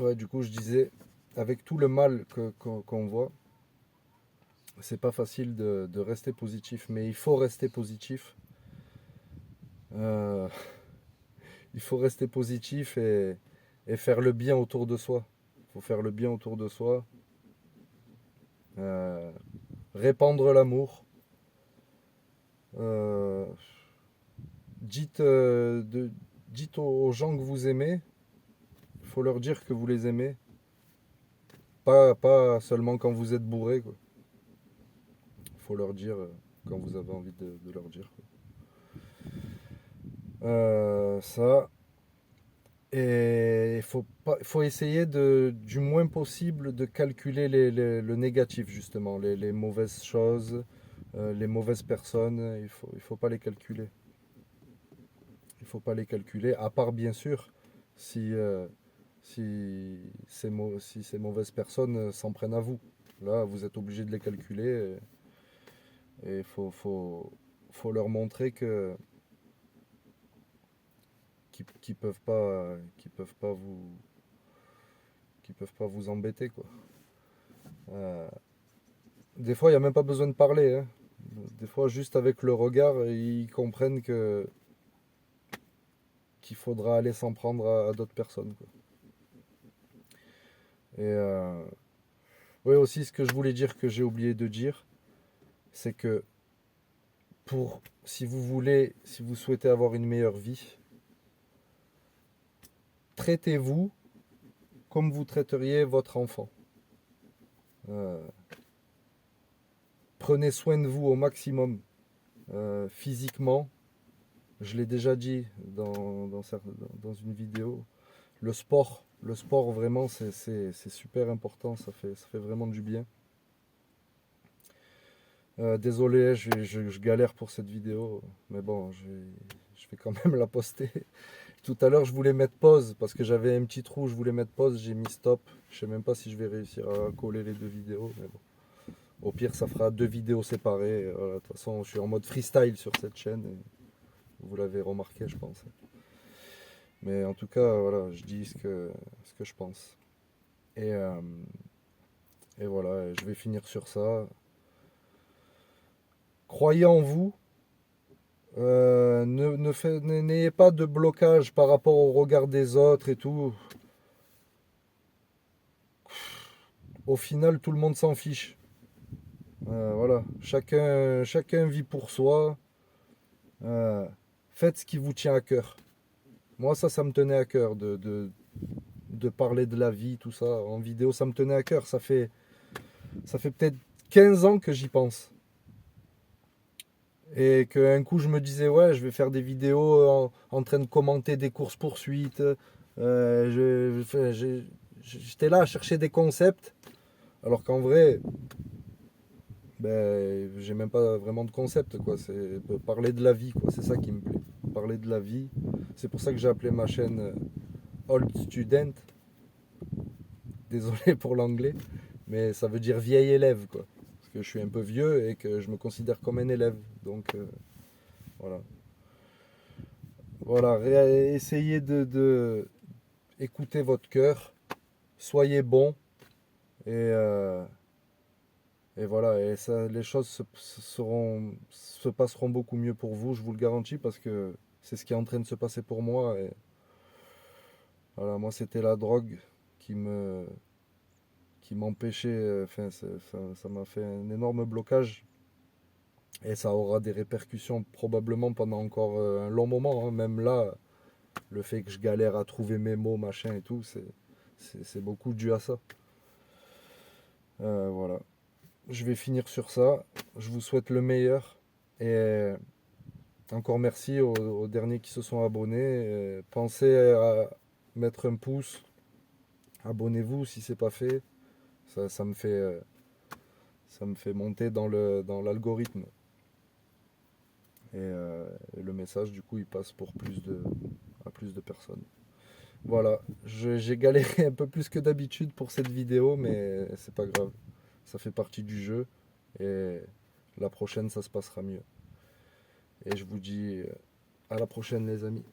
Ouais, du coup, je disais, avec tout le mal qu'on voit, c'est pas facile de rester positif, mais il faut rester positif. Euh, il faut rester positif et faire le bien autour de soi. Il faut faire le bien autour de soi, euh, répandre l'amour. Euh, dites, dites aux gens que vous aimez, il faut leur dire que vous les aimez. Pas seulement quand vous êtes bourré, quoi. Il faut leur dire quand vous avez envie de leur dire, quoi. Ça. Et faut essayer du moins possible de calculer le négatif, justement, les mauvaises choses, les mauvaises personnes. Il faut pas les calculer. Il faut pas les calculer, à part bien sûr si, si ces mauvaises personnes s'en prennent à vous. Là, vous êtes obligé de les calculer et il faut leur montrer que qu'ils peuvent pas vous embêter, quoi. Euh, des fois, il n'y a même pas besoin de parler, hein. Des fois, juste avec le regard, ils comprennent qu'il faudra aller s'en prendre à d'autres personnes, quoi. Et oui, aussi, ce que je voulais dire que j'ai oublié de dire, c'est que si vous voulez, si vous souhaitez avoir une meilleure vie, traitez-vous comme vous traiteriez votre enfant. Euh, prenez soin de vous au maximum, physiquement. Je l'ai déjà dit dans une vidéo. Le sport vraiment, c'est super important. Ça fait vraiment du bien. Désolé, je galère pour cette vidéo, mais bon, je vais quand même la poster. Tout à l'heure, je voulais mettre pause parce que j'avais un petit trou. Je voulais mettre pause, j'ai mis stop. Je sais même pas si je vais réussir à coller les deux vidéos, mais bon. Au pire, ça fera deux vidéos séparées. Voilà, de toute façon, je suis en mode freestyle sur cette chaîne. Et vous l'avez remarqué, je pense. Mais en tout cas, voilà, je dis ce que je pense. Et, euh, et voilà, je vais finir sur ça. Croyez en vous. N'ayez pas de blocage par rapport au regard des autres et tout. Au final, tout le monde s'en fiche. Voilà, chacun vit pour soi. Euh, faites ce qui vous tient à cœur. Moi, ça me tenait à cœur de parler de la vie, tout ça, en vidéo. Ça me tenait à cœur. Ça fait peut-être 15 ans que j'y pense. Et qu'un coup, je me disais, ouais, je vais faire des vidéos en train de commenter des courses-poursuites. J'étais là à chercher des concepts. Alors qu'en vrai, ben, j'ai même pas vraiment de concept, quoi. C'est parler de la vie, quoi. C'est ça qui me plaît. Parler de la vie. C'est pour ça que j'ai appelé ma chaîne Old Student. Désolé pour l'anglais, mais ça veut dire vieil élève, quoi. Parce que je suis un peu vieux et que je me considère comme un élève. Donc voilà. Voilà, essayez de écouter votre cœur, soyez bon et, et voilà, et ça, les choses se passeront beaucoup mieux pour vous, je vous le garantis, parce que c'est ce qui est en train de se passer pour moi. Et voilà, moi c'était la drogue qui me qui m'empêchait, enfin ça m'a fait un énorme blocage et ça aura des répercussions probablement pendant encore un long moment, hein. Même là, le fait que je galère à trouver mes mots, machin et tout, c'est beaucoup dû à ça. Voilà. Je vais finir sur ça. Je vous souhaite le meilleur. Et encore merci aux derniers qui se sont abonnés. Pensez à mettre un pouce. Abonnez-vous si c'est pas fait. Ça me fait monter dans l'algorithme. Et le message, du coup, il passe à plus de personnes. Voilà, j'ai galéré un peu plus que d'habitude pour cette vidéo, mais c'est pas grave. Ça fait partie du jeu et la prochaine, ça se passera mieux. Et je vous dis à la prochaine, les amis.